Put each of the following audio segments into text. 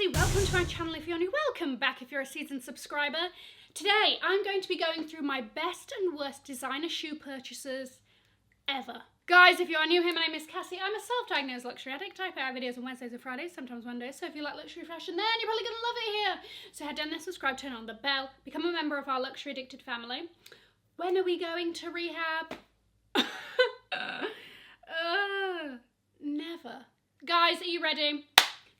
Cassie, welcome to my channel if you're new, welcome back if you're a seasoned subscriber. Today I'm going to be going through my best and worst designer shoe purchases ever. Guys, if you are new here, my name is Cassie. I'm a self-diagnosed luxury addict. I put out videos on Wednesdays and Fridays, sometimes Mondays, so if you like luxury fashion then you're probably going to love it here. So head down there, subscribe, turn on the bell, become a member of our luxury addicted family. When are we going to rehab? Never. Guys, are you ready?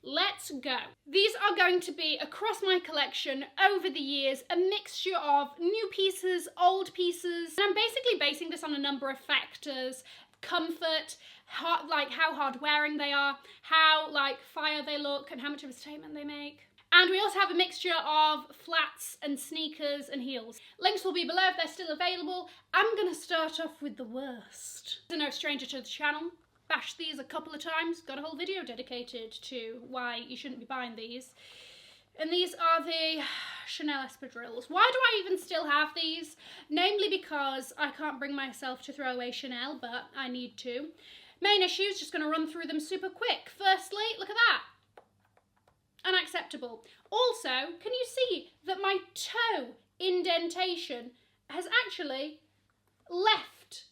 Let's go. These are going to be across my collection over the years, a mixture of new pieces, old pieces, and I'm basically basing this on a number of factors. Comfort, how hard wearing they are, how fire they look, and how much of a statement they make. And we also have a mixture of flats and sneakers and heels. Links will be below if they're still available. I'm gonna start off with the worst. I'm no stranger to the channel. Bashed these a couple of times, got a whole video dedicated to why you shouldn't be buying these. And these are the Chanel espadrilles. Why do I even still have these? Namely because I can't bring myself to throw away Chanel, but I need to. Main issues, just gonna run through them super quick. Firstly, look at that. Unacceptable. Also, can you see that my toe indentation has actually left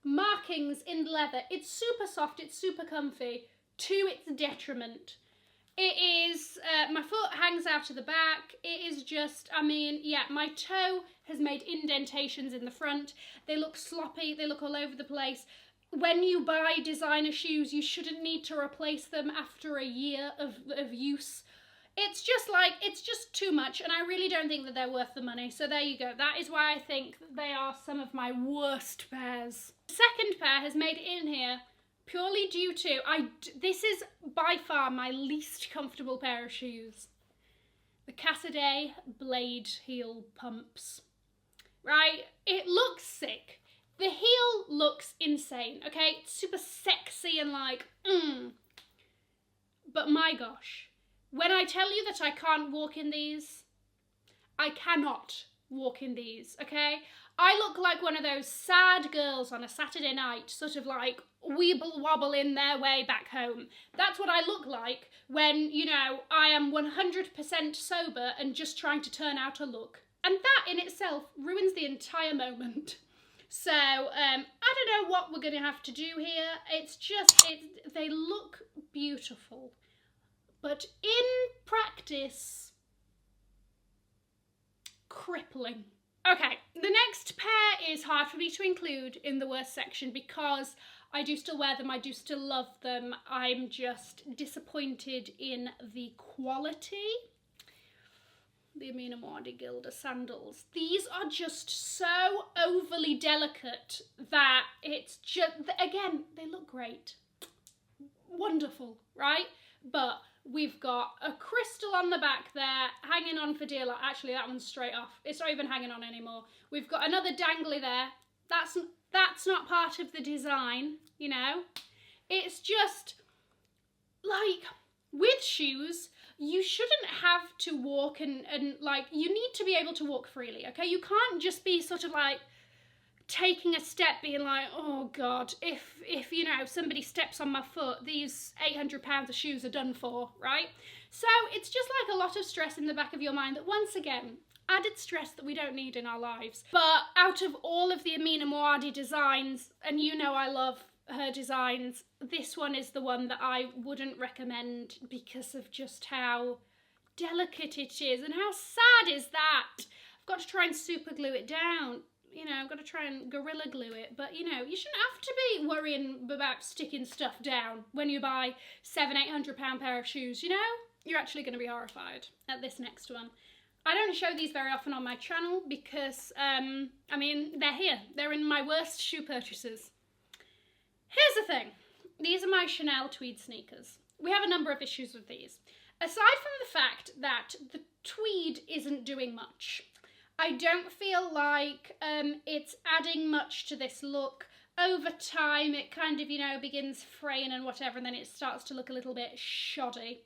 markings in the leather? It's super soft, it's super comfy, to its detriment. It is, my foot hangs out of the back. It is just, I mean, yeah, my toe has made indentations in the front. They look sloppy, they look all over the place. When you buy designer shoes, you shouldn't need to replace them after a year of use. It's just too much, and I really don't think that they're worth the money. So there you go. That is why I think that they are some of my worst pairs. The second pair has made it in here purely due to, this is by far my least comfortable pair of shoes. The Casadei blade heel pumps. Right? It looks sick. The heel looks insane, okay? It's super sexy and But my gosh. When I tell you that I can't walk in these, I cannot walk in these, okay? I look like one of those sad girls on a Saturday night, sort of like weeble wobble in their way back home. That's what I look like when, you know, I am 100% sober and just trying to turn out a look. And that in itself ruins the entire moment. So, I don't know what we're gonna have to do here. It's just, they look beautiful. But in practice, crippling. Okay, the next pair is hard for me to include in the worst section because I do still wear them, I do still love them. I'm just disappointed in the quality. The Amina Muaddi sandals. These are just so overly delicate that it's just, again, they look great. Wonderful, right? But we've got a crystal on the back there, hanging on for dear life. Actually, that one's straight off. It's not even hanging on anymore. We've got another dangly there. That's not part of the design, you know? It's just, like, with shoes, you shouldn't have to walk and you need to be able to walk freely, okay? You can't just be sort of like, taking a step being like, oh God, if you know, somebody steps on my foot, these 800 pounds of shoes are done for, right? So it's just like a lot of stress in the back of your mind that, once again, added stress that we don't need in our lives. But out of all of the Amina Muaddi designs, and you know I love her designs, this one is the one that I wouldn't recommend because of just how delicate it is, and how sad is that? I've got to try and super glue it down. You know, I've got to try and gorilla glue it, but you know, you shouldn't have to be worrying about sticking stuff down when you buy £700–800 pair of shoes, you know? You're actually going to be horrified at this next one. I don't show these very often on my channel because, I mean, they're here. They're in my worst shoe purchases. Here's the thing. These are my Chanel tweed sneakers. We have a number of issues with these. Aside from the fact that the tweed isn't doing much, I don't feel like it's adding much to this look. Over time, it kind of, you know, begins fraying and whatever, and then it starts to look a little bit shoddy.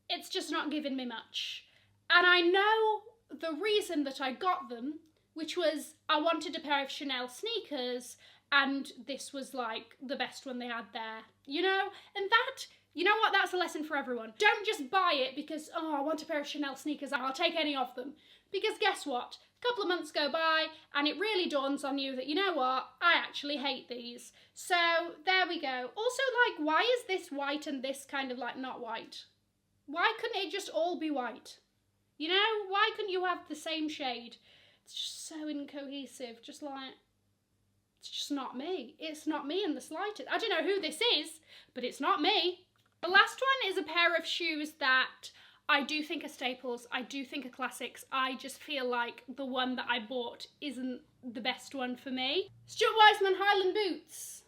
It's just not giving me much. And I know the reason that I got them, which was I wanted a pair of Chanel sneakers, and this was like the best one they had there, you know? And that You know what? That's a lesson for everyone. Don't just buy it because, oh, I want a pair of Chanel sneakers and I'll take any of them. Because guess what? A couple of months go by and it really dawns on you that, you know what? I actually hate these. So there we go. Also, like, why is this white and this kind of like not white? Why couldn't it just all be white? You know, why couldn't you have the same shade? It's just so incohesive. Just like, it's just not me. It's not me in the slightest. I don't know who this is, but it's not me. The last one is a pair of shoes that I do think are staples. I do think are classics. I just feel like the one that I bought isn't the best one for me. Stuart Weitzman Highland boots.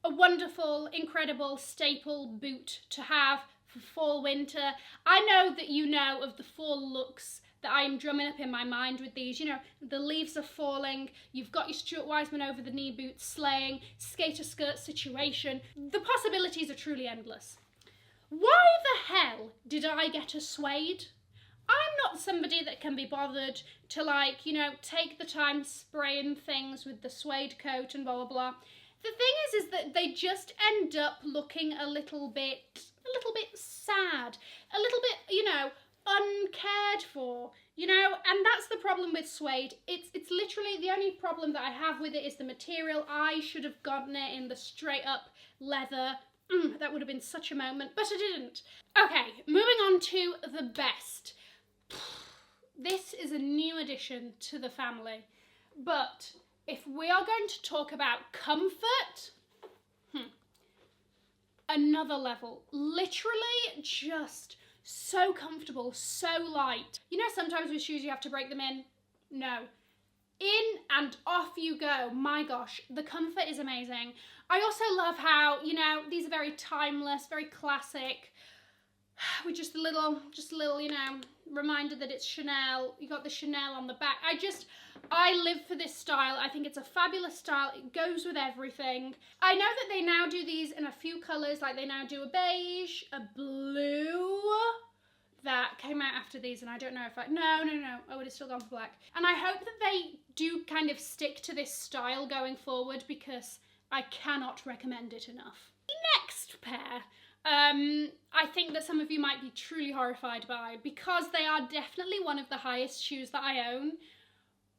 A wonderful, incredible staple boot to have for fall, winter. I know that you know of the fall looks that I'm drumming up in my mind with these. You know, the leaves are falling, you've got your Stuart Weitzman over the knee boots slaying, skater skirt situation. The possibilities are truly endless. Why the hell did I get a suede? I'm not somebody that can be bothered to, like, you know, take the time spraying things with the suede coat and blah, blah, blah. The thing is that they just end up looking a little bit sad, a little bit, you know, uncared for, you know, and that's the problem with suede. It's literally the only problem that I have with it is the material. I should have gotten it in the straight up leather. That would have been such a moment, but I didn't. Okay, moving on to the best. This is a new addition to the family, but if we are going to talk about comfort, another level. Literally just so comfortable, so light. You know, sometimes with shoes you have to break them in? No. In and off you go. My gosh, the comfort is amazing. I also love how, you know, these are very timeless, very classic, with just a little, you know, reminder that it's Chanel. You got the Chanel on the back. I live for this style. I think it's a fabulous style. It goes with everything. I know that they now do these in a few colours, like they now do a beige, a blue, that came out after these, and I don't know if no, I would have still gone for black. And I hope that they do kind of stick to this style going forward because I cannot recommend it enough. The next pair, I think that some of you might be truly horrified by because they are definitely one of the highest shoes that I own,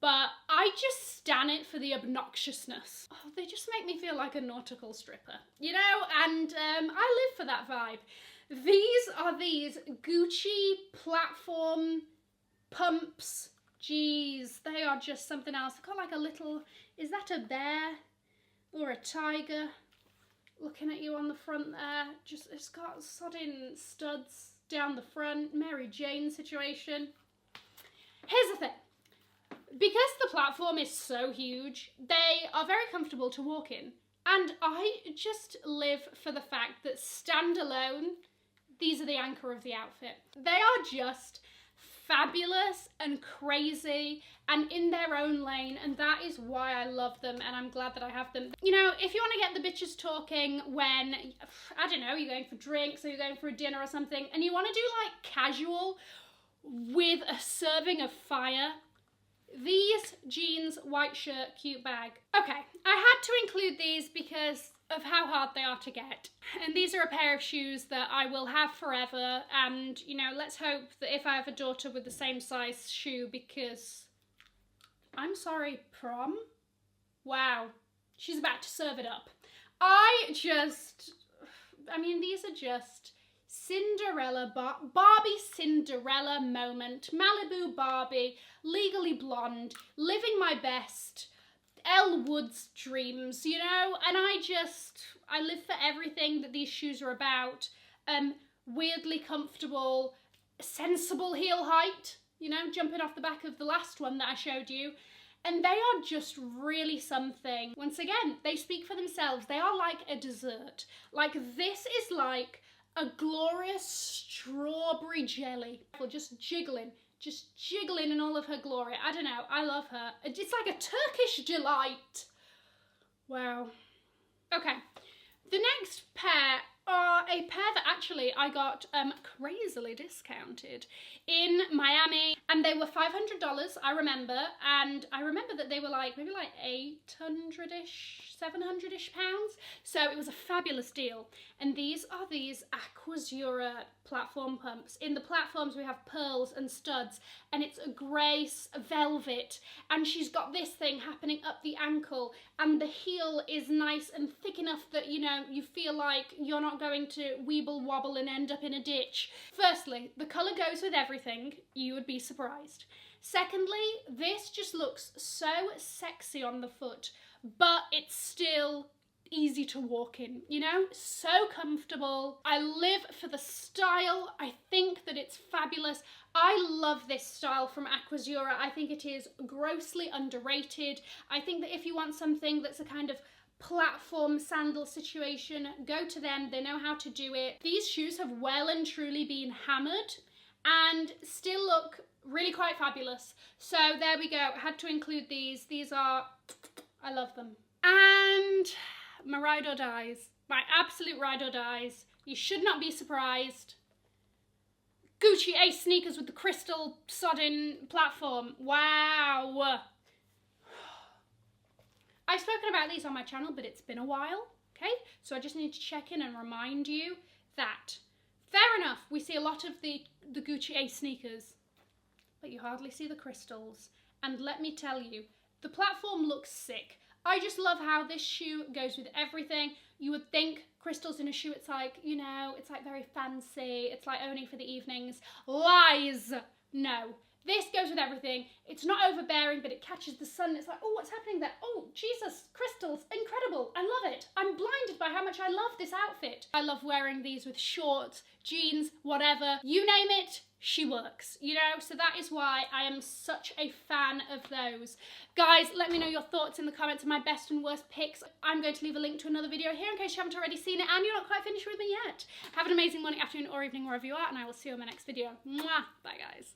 but I just stan it for the obnoxiousness. Oh, they just make me feel like a nautical stripper, you know, and I live for that vibe. These are these Gucci platform pumps. Jeez, they are just something else. They've got like a little, is that a bear or a tiger looking at you on the front there? Just, it's got sodding studs down the front, Mary Jane situation. Here's the thing. Because the platform is so huge, they are very comfortable to walk in. And I just live for the fact that standalone, these are the anchor of the outfit. They are just fabulous and crazy and in their own lane, and that is why I love them, and I'm glad that I have them. You know, if you want to get the bitches talking when, I don't know, you're going for drinks or you're going for a dinner or something, and you want to do like casual with a serving of fire, these jeans, white shirt, cute bag. Okay, I had to include these because of how hard they are to get. And these are a pair of shoes that I will have forever, and, you know, let's hope that if I have a daughter with the same size shoe, because, I'm sorry, prom? Wow, she's about to serve it up. I mean, these are just Cinderella, Barbie Cinderella moment, Malibu Barbie, Legally Blonde, living my best, Elle Woods dreams, you know, and I live for everything that these shoes are about. Weirdly comfortable, sensible heel height, you know, jumping off the back of the last one that I showed you. And they are just really something. Once again, they speak for themselves. They are like a dessert. Like, this is like a glorious strawberry jelly. Just jiggling in all of her glory. I don't know, I love her. It's like a Turkish delight. Wow. Okay, the next pair are a pair that actually I got crazily discounted in Miami, and they were $500, I remember, and I remember that they were like maybe like 800-ish, 700-ish pounds, so it was a fabulous deal. And these are these Aquazzura platform pumps. In the platforms we have pearls and studs, and it's a grey velvet, and she's got this thing happening up the ankle, and the heel is nice and thick enough that, you know, you feel like you're not going to weeble wobble and end up in a ditch. Firstly, the colour goes with everything. You would be surprised. Secondly, this just looks so sexy on the foot, but it's still easy to walk in, you know, so comfortable. I live for the style. I think that it's fabulous. I love this style from Aquazzura. I think it is grossly underrated. I think that if you want something that's a kind of platform sandal situation, go to them. They know how to do it. These shoes have well and truly been hammered and still look really quite fabulous. So there we go. I had to include these. These are, I love them. And my ride or dies, my absolute ride or dies. You should not be surprised. Gucci Ace sneakers with the crystal sodden platform. Wow. I've spoken about these on my channel, but it's been a while, okay? So I just need to check in and remind you that, fair enough, we see a lot of the Gucci Ace sneakers, but you hardly see the crystals. And let me tell you, the platform looks sick. I just love how this shoe goes with everything. You would think crystals in a shoe, it's like, you know, it's like very fancy. It's like only for the evenings. Lies! No. This goes with everything. It's not overbearing, but it catches the sun. It's like, oh, what's happening there? Oh, Jesus, crystals, incredible. I love it. I'm blinded by how much I love this outfit. I love wearing these with shorts, jeans, whatever. You name it, she works, you know? So that is why I am such a fan of those. Guys, let me know your thoughts in the comments of my best and worst picks. I'm going to leave a link to another video here in case you haven't already seen it and you're not quite finished with me yet. Have an amazing morning, afternoon, or evening wherever you are, and I will see you in my next video. Mwah! Bye, guys.